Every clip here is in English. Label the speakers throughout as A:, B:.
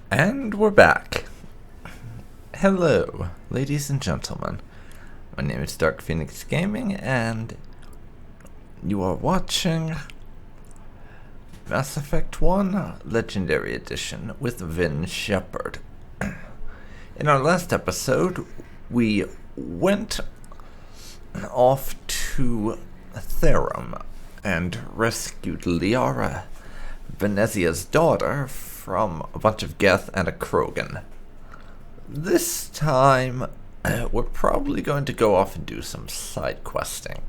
A: And we're back. Hello, ladies and gentlemen. My name is Dark Phoenix Gaming, and you are watching Mass Effect 1 Legendary Edition with Vin Shepard. In our last episode, we went off to Therum and rescued Liara, Venezia's daughter, from a bunch of Geth and a Krogan. This time, we're probably going to go off and do some side questing.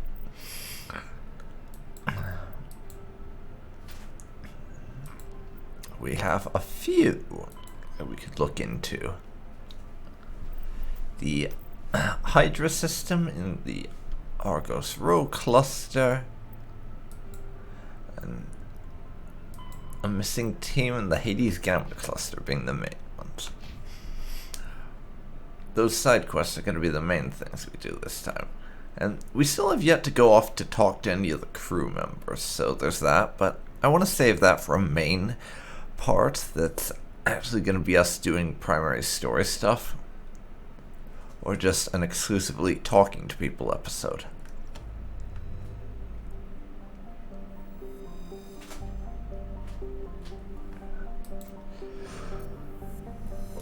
A: We have a few that we could look into. The Hydra system in the Argos Row cluster, and a missing team in the Hades Gamma cluster being the main ones. Those side quests are going to be the main things we do this time. And we still have yet to go off to talk to any of the crew members, so there's that, but I want to save that for a main part that's actually going to be us doing primary story stuff, or just an exclusively talking to people episode.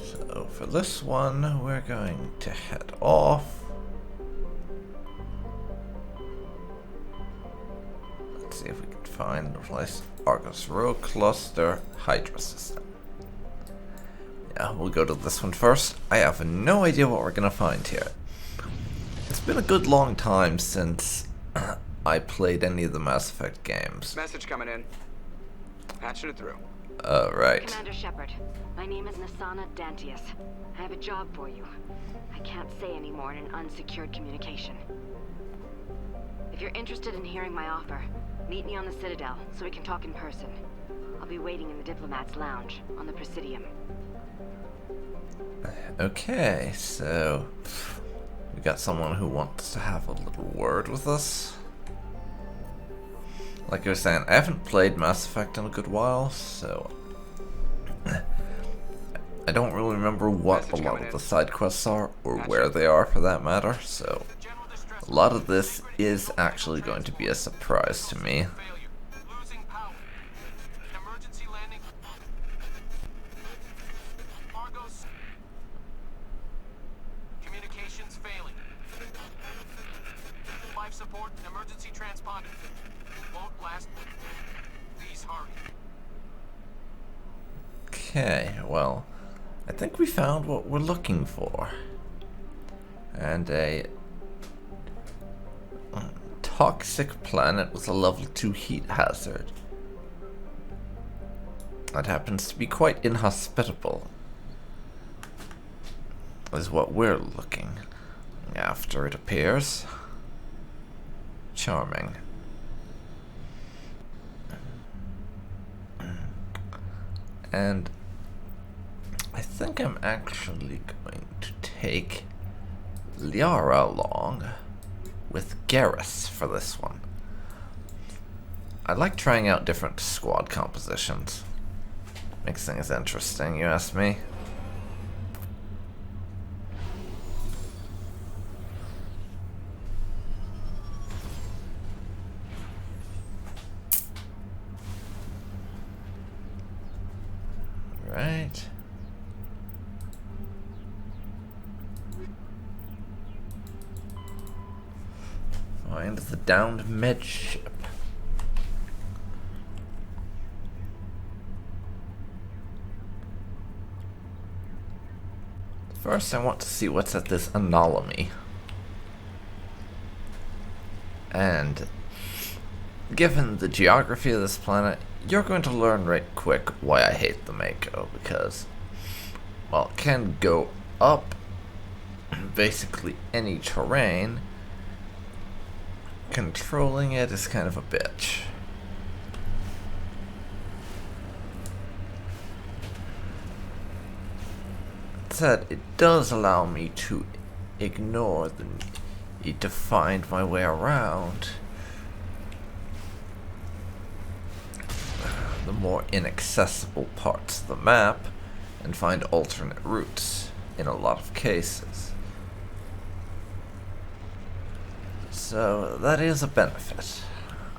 A: So for this one, we're going to head off. Let's see if we can find the place. Argos Row Cluster Hydra System. Yeah, we'll go to this one first. I have no idea what we're gonna find here. It's been a good long time since I played any of the Mass Effect games.
B: Message coming in. Patching it through.
A: Right.
C: Commander Shepard, my name is Nasana Dantius. I have a job for you. I can't say any more in an unsecured communication. If you're interested in hearing my offer, meet me on the Citadel so we can talk in person. I'll be waiting in the Diplomat's Lounge on the Presidium.
A: Okay, so we got someone who wants to have a little word with us. Like I was saying, I haven't played Mass Effect in a good while, so I don't really remember what a lot of the side quests are, or where they are for that matter, so a lot of this is actually going to be a surprise to me.
B: Communications failing. Life support and emergency transponder. Won't last. Please hurry.
A: Okay, well, I think we found what we're looking for. And a toxic planet with a level 2 heat hazard. That happens to be quite inhospitable, is what we're looking after, it appears. Charming. And I think I'm actually going to take Liara along with Garrus for this one. I like trying out different squad compositions. Makes things interesting, you ask me. Right. Find the downed med ship. First, I want to see what's at this anomaly. And given the geography of this planet, you're going to learn right quick why I hate the Mako, because, well, it can go up basically any terrain. Controlling it is kind of a bitch. That said, it does allow me to ignore the need to find my way around the more inaccessible parts of the map and find alternate routes in a lot of cases. So that is a benefit.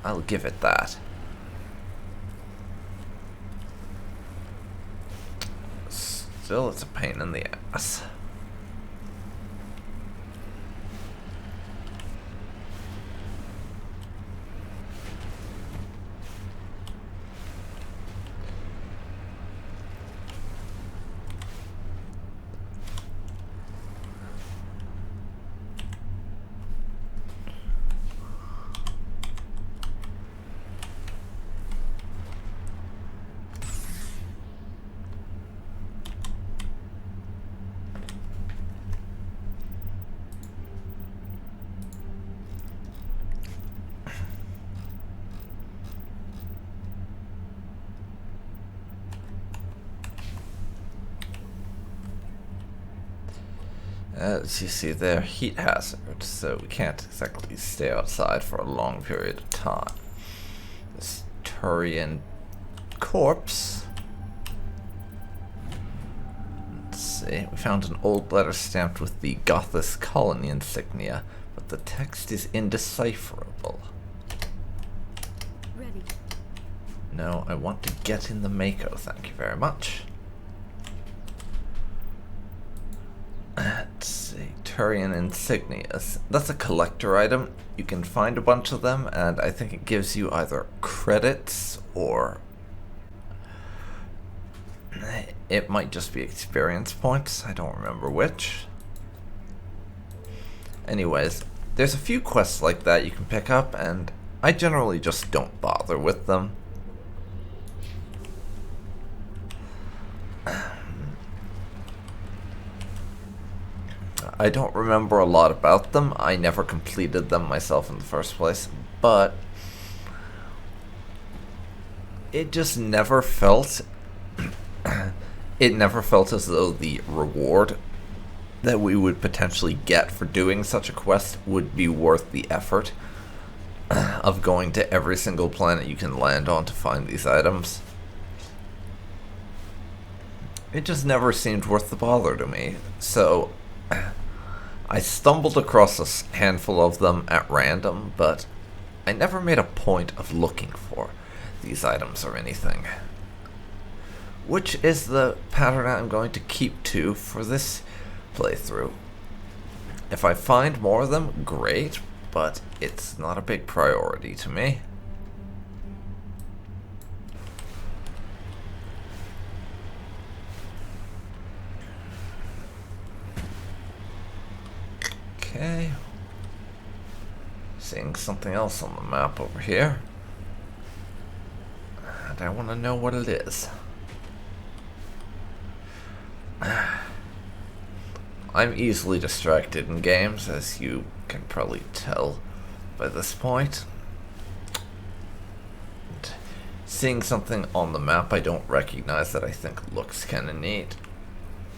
A: I'll give it that. Still, it's a pain in the ass. As you see, they're heat hazard, so we can't exactly stay outside for a long period of time. This Turian corpse. Let's see. We found an old letter stamped with the Gothis colony insignia, but the text is indecipherable.
D: Ready.
A: No, I want to get in the Mako, thank you very much. Let's see, Turian insignias. That's a collector item. You can find a bunch of them, and I think it gives you either credits or it might just be experience points. I don't remember which. Anyways, there's a few quests like that you can pick up, and I generally just don't bother with them. I don't remember a lot about them. I never completed them myself in the first place, but it just never felt it never felt as though the reward that we would potentially get for doing such a quest would be worth the effort of going to every single planet you can land on to find these items. It just never seemed worth the bother to me, so I stumbled across a handful of them at random, but I never made a point of looking for these items or anything. Which is the pattern I'm going to keep to for this playthrough. If I find more of them, great, but it's not a big priority to me. Okay. Seeing something else on the map over here. And I want to know what it is. I'm easily distracted in games, as you can probably tell by this point. And seeing something on the map I don't recognize that I think looks kinda neat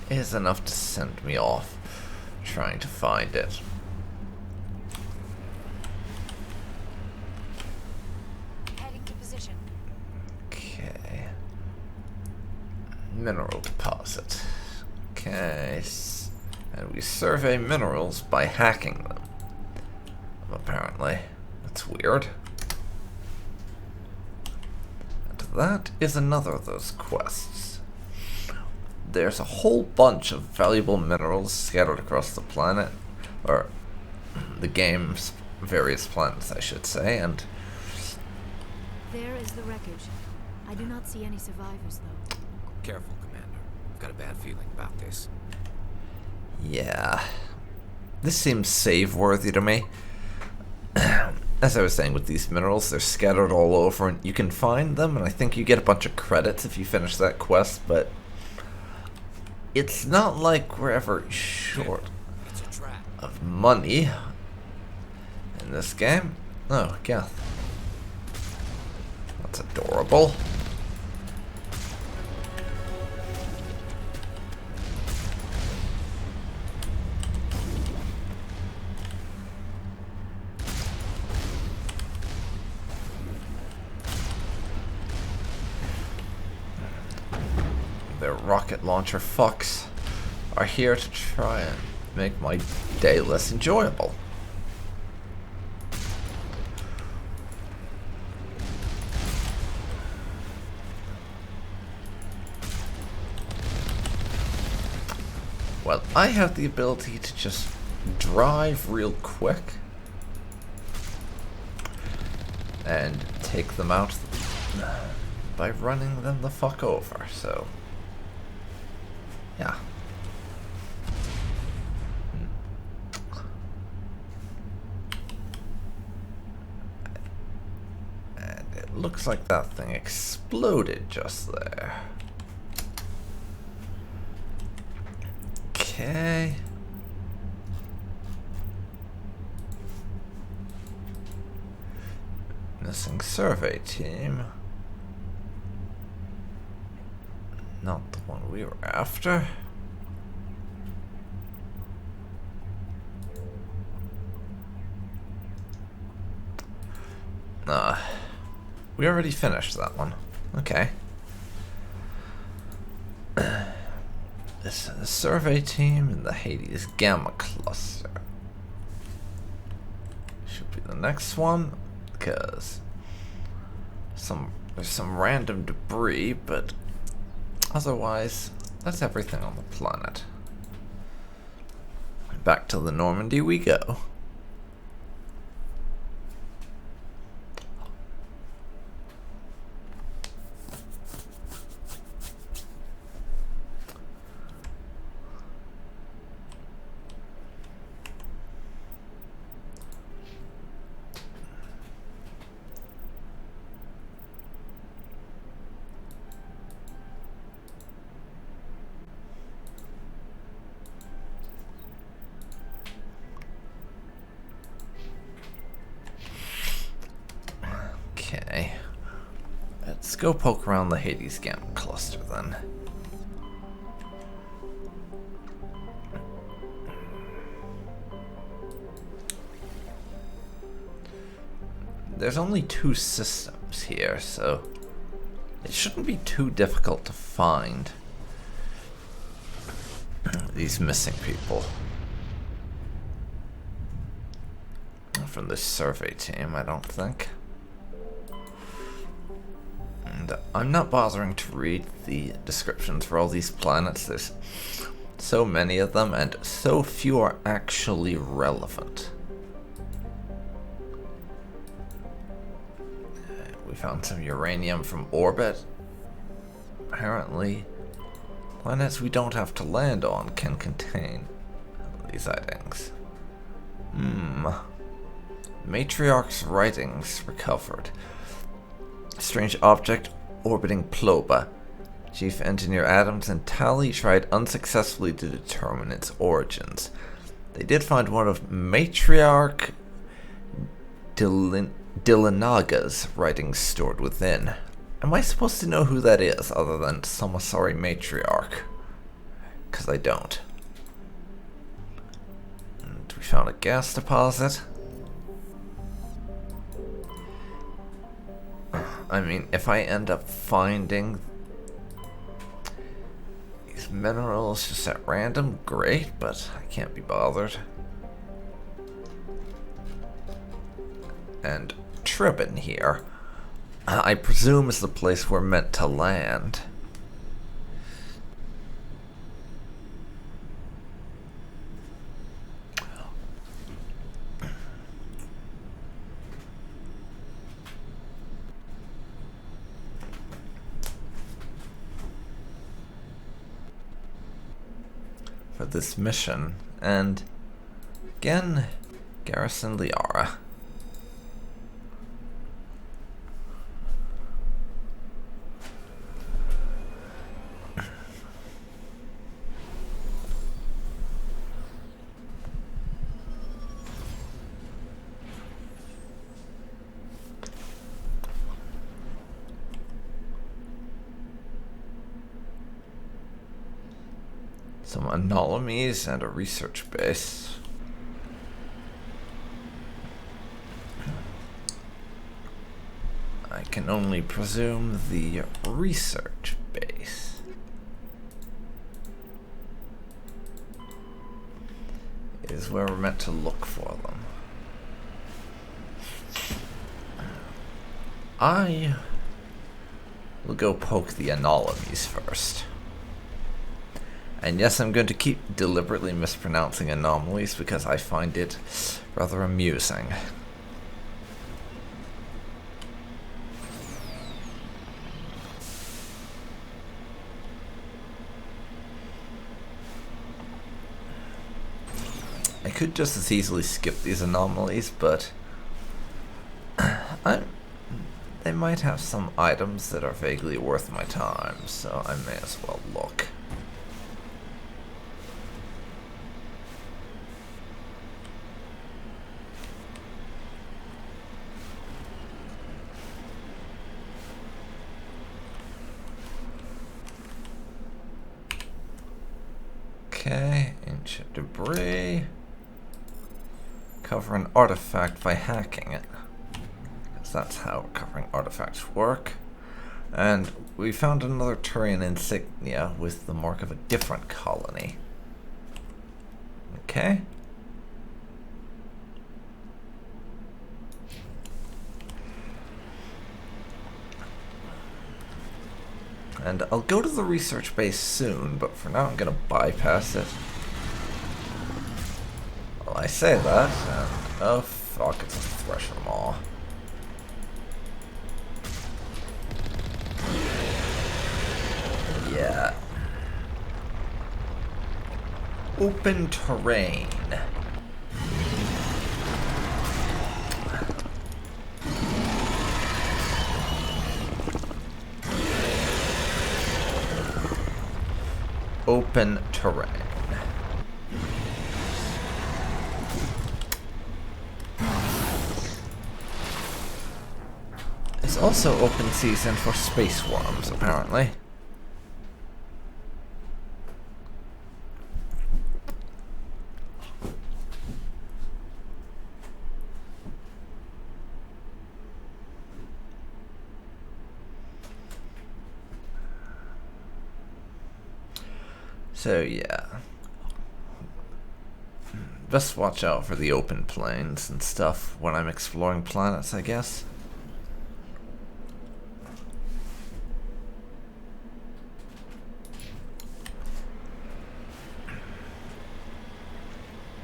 A: is enough to send me off trying to find it.
D: Heading to position.
A: Okay. Mineral deposit. Okay. And we survey minerals by hacking them. Apparently. That's weird. And that is another of those quests. There's a whole bunch of valuable minerals scattered across the planet, or the game's various planets, I should say, and
D: There is the wreckage. I do not see any survivors, though.
E: Careful, Commander. I've got a bad feeling about this.
A: yeah. This seems save-worthy to me. As I was saying with these minerals, they're scattered all over, and you can find them, and I think you get a bunch of credits if you finish that quest, but it's not like we're ever short
E: It's a trap.
A: of money in this game. Oh, Geth. That's adorable. They're rocket launcher fucks are here to try and make my day less enjoyable. Well, I have the ability to just drive real quick and take them out by running them the fuck over, so yeah. And it looks like that thing exploded just there. Okay. Missing survey team. Not the one we were after. We already finished that one. Okay. This is a survey team in the Hades Gamma cluster. Should be the next one, because there's some random debris, but otherwise, that's everything on the planet. Back to the Normandy we go. Okay, let's go poke around the Hades Gamma cluster then. There's only 2 systems here, so it shouldn't be too difficult to find these missing people. From this survey team, I don't think. And I'm not bothering to read the descriptions for all these planets. There's so many of them, and so few are actually relevant. We found some uranium from orbit. Apparently, planets we don't have to land on can contain these items. Matriarch's writings recovered. Strange object orbiting Ploba. Chief Engineer Adams and Tally tried unsuccessfully to determine its origins. They did find one of Matriarch Dillinaga's writings stored within. Am I supposed to know who that is other than Samasari Matriarch? Because I don't. And we found a gas deposit. I mean, if I end up finding these minerals just at random, great, but I can't be bothered. And Tribun here, I presume is the place we're meant to land. For this mission, and again, Garrison Liara. Some anomalies and a research base. I can only presume the research base. is where we're meant to look for them. I will go poke the anomalies first. And yes, I'm going to keep deliberately mispronouncing anomalies because I find it rather amusing. I could just as easily skip these anomalies, but they might have some items that are vaguely worth my time, so I may as well look. Okay, ancient debris. Cover an artifact by hacking it. Because that's how recovering artifacts work. And we found another Turian insignia with the mark of a different colony. Okay. And I'll go to the research base soon, but for now I'm gonna bypass it. Well, I say that, and oh fuck, it's a Thresher Maw. Yeah. Open terrain. Open terrain. It's also open season for space worms, apparently. So yeah, best watch out for the open plains and stuff when I'm exploring planets, I guess.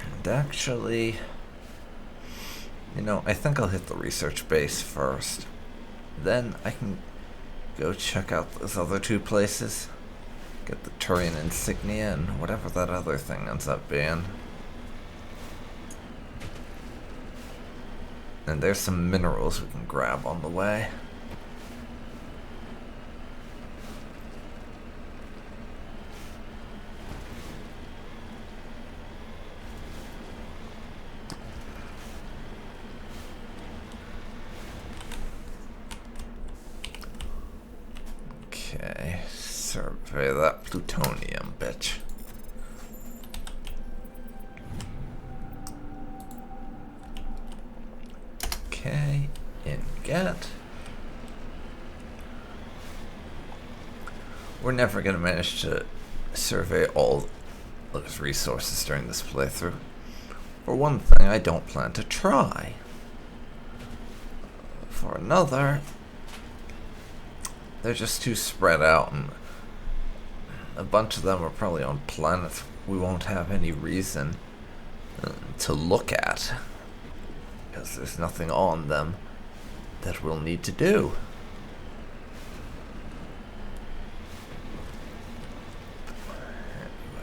A: And actually, you know, I think I'll hit the research base first. Then I can go check out those other two places. Get the Turian insignia and whatever that other thing ends up being. And there's some minerals we can grab on the way. Okay. Survey that plutonium, bitch. Okay, get. We're never gonna manage to survey all those resources during this playthrough. For one thing, I don't plan to try. For another, they're just too spread out, and a bunch of them are probably on planets we won't have any reason to look at, because there's nothing on them that we'll need to do.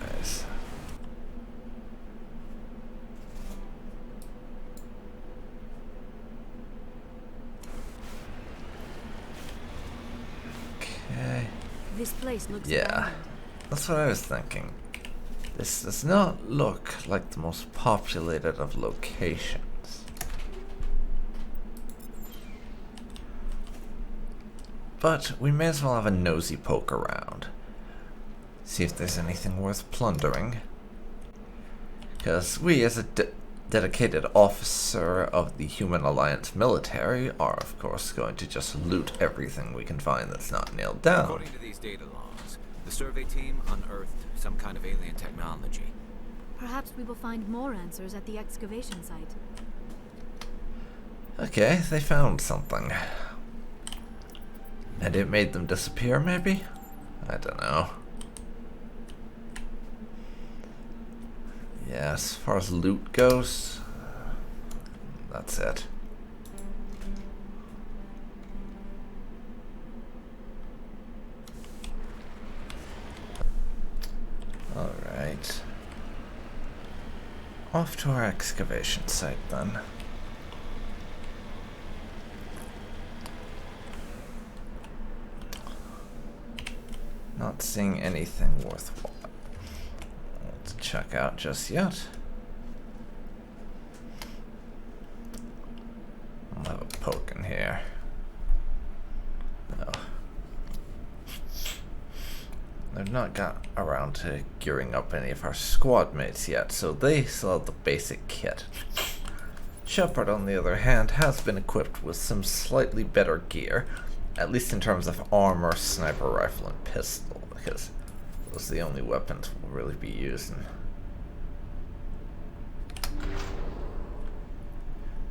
A: Anyways. Okay.
D: This place looks
A: Yeah.
D: abandoned.
A: That's what I was thinking. This does not look like the most populated of locations. But we may as well have a nosy poke around. See if there's anything worth plundering. Because we, as a dedicated officer of the Human Alliance military, are of course going to just loot everything we can find that's not nailed down.
E: According to these data logs, the survey team unearthed some kind of alien technology.
D: Perhaps we will find more answers at the excavation site.
A: Okay, they found something. And it made them disappear, maybe? I don't know. Yeah, as far as loot goes, that's it. Alright. Off to our excavation site then. Not seeing anything worthwhile to check out just yet. I'll have a poke in here. No. They've not got around to gearing up any of our squad mates yet, so they still have the basic kit. Shepard, on the other hand, has been equipped with some slightly better gear, at least in terms of armor, sniper rifle, and pistol, because those are the only weapons we'll really be using.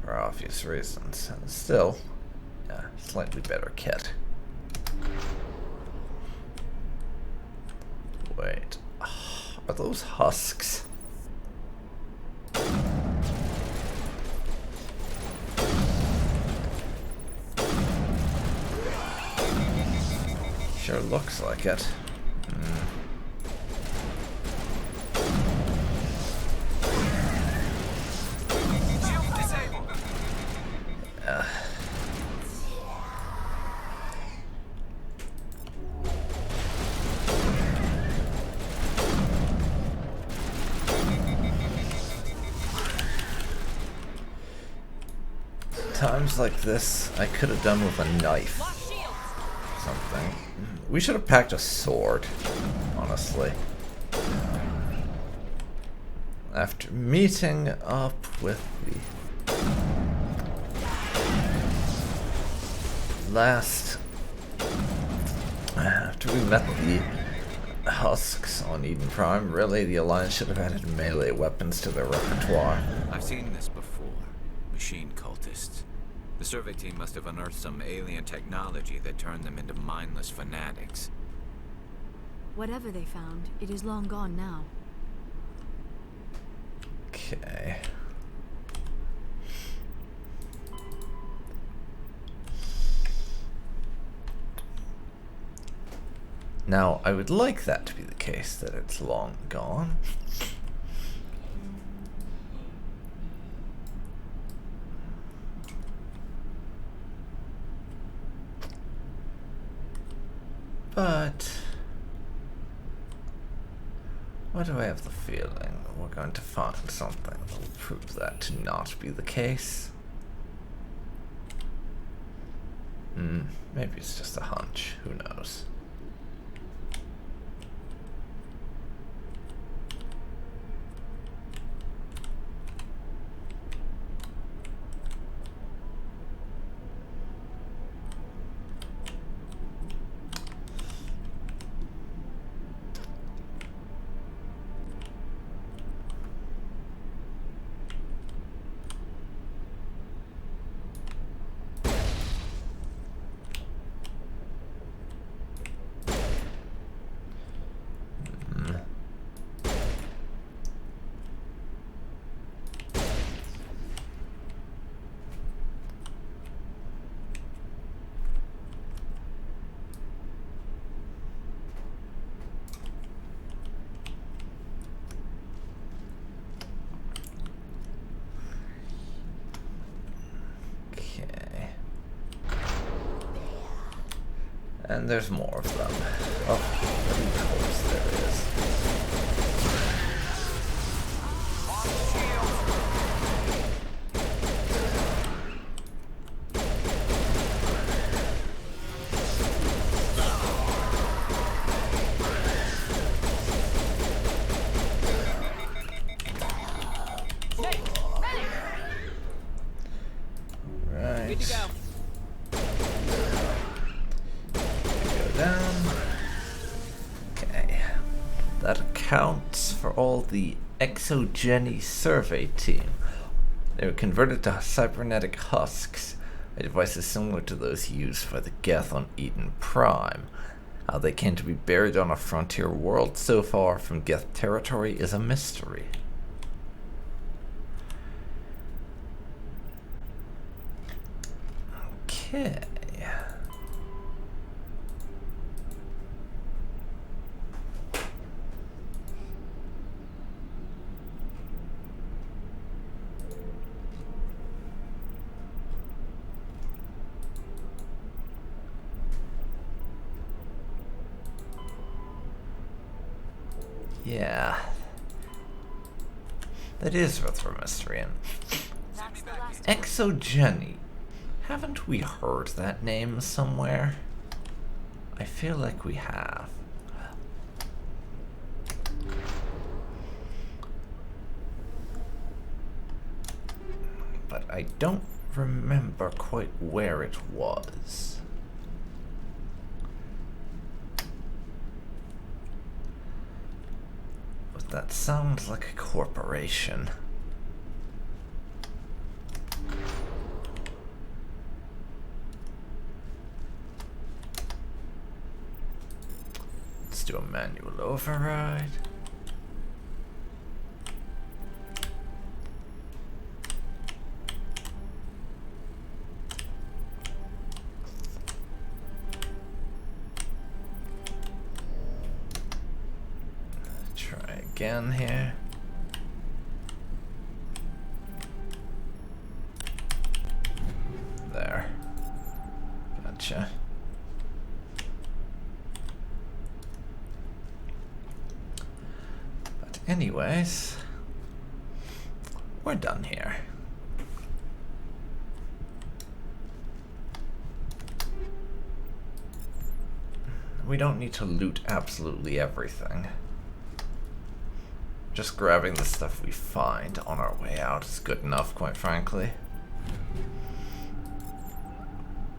A: For obvious reasons. And still, yeah, slightly better kit. Wait, are those husks? Sure looks like it. Times like this, I could have done with a knife. Something. We should have packed a sword, honestly. After meeting up with the last... After we met the husks on Eden Prime, really the Alliance should have added melee weapons to their repertoire.
E: I've seen this before. Machine cultists. The survey team must have unearthed some alien technology that turned them into mindless fanatics.
D: Whatever they found, it is long gone now.
A: Okay. Now, I would like that to be the case, that it's long gone. But why do I have the feeling we're going to find something that will prove that to not be the case? Maybe it's just a hunch, who knows? And there's more of them. Oh, of course there is. Right.
B: Good to go.
A: Down. Okay. That accounts for all the exogeny survey team. They were converted to cybernetic husks, a device similar to those used for the Geth on Eden Prime. How they came to be buried on a frontier world so far from Geth territory is a mystery. Okay. Yeah. That is rather a mystery. And
D: That's the last.
A: exogeny. Haven't we heard that name somewhere? I feel like we have. But I don't remember quite where it was. But that sounds like a corporation. Let's do a manual override. Try again here. There. Gotcha. But anyways, we're done here. We don't need to loot absolutely everything. Just grabbing the stuff we find on our way out is good enough, quite frankly.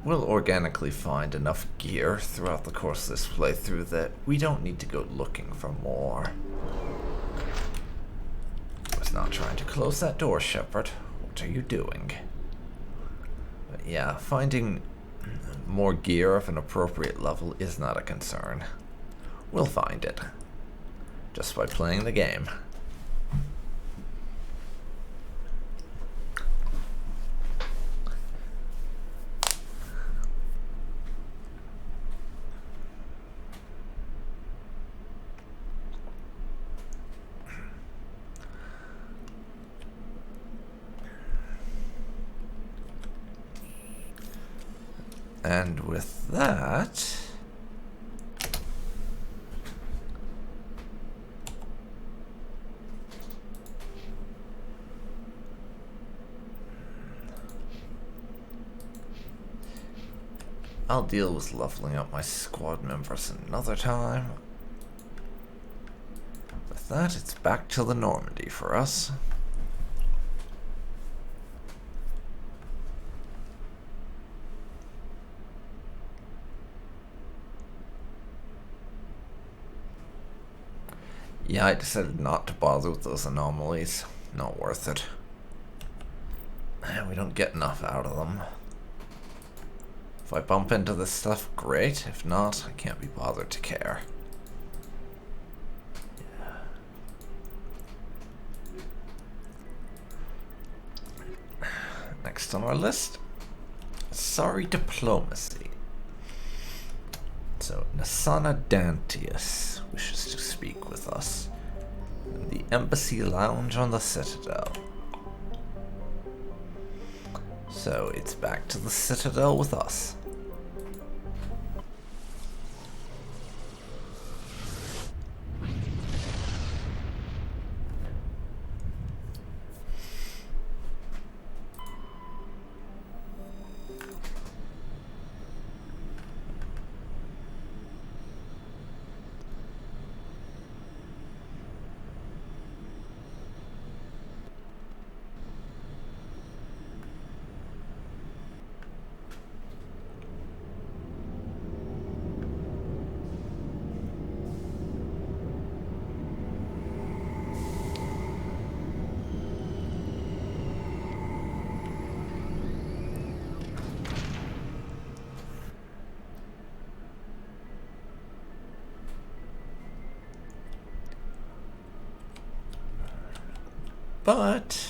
A: We'll organically find enough gear throughout the course of this playthrough that we don't need to go looking for more. I was not trying to close that door, Shepard. What are you doing? But yeah, finding more gear of an appropriate level is not a concern. We'll find it. Just by playing the game. And with that, I'll deal with leveling up my squad members another time. With that, it's back to the Normandy for us. Yeah, I decided not to bother with those anomalies. Not worth it. We don't get enough out of them. If I bump into this stuff, great. If not, I can't be bothered to care. Yeah. Next on our list, sorry diplomacy. So, Nasana Dantius wishes to speak with us in the Embassy Lounge on the Citadel. So, it's back to the Citadel with us. But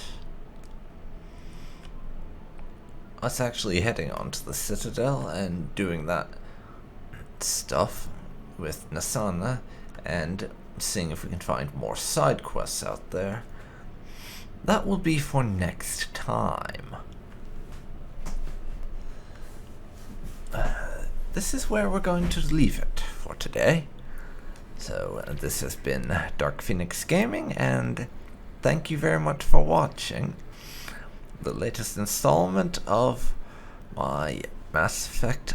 A: us actually heading on to the Citadel and doing that stuff with Nasana and seeing if we can find more side quests out there, that will be for next time. This is where we're going to leave it for today. So this has been Dark Phoenix Gaming, and thank you very much for watching the latest installment of my Mass Effect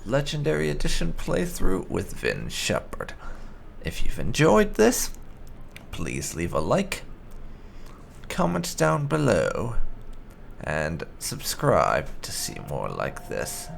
A: Legendary Edition playthrough with Vin Shepard. If you've enjoyed this, please leave a like, comment down below, and subscribe to see more like this.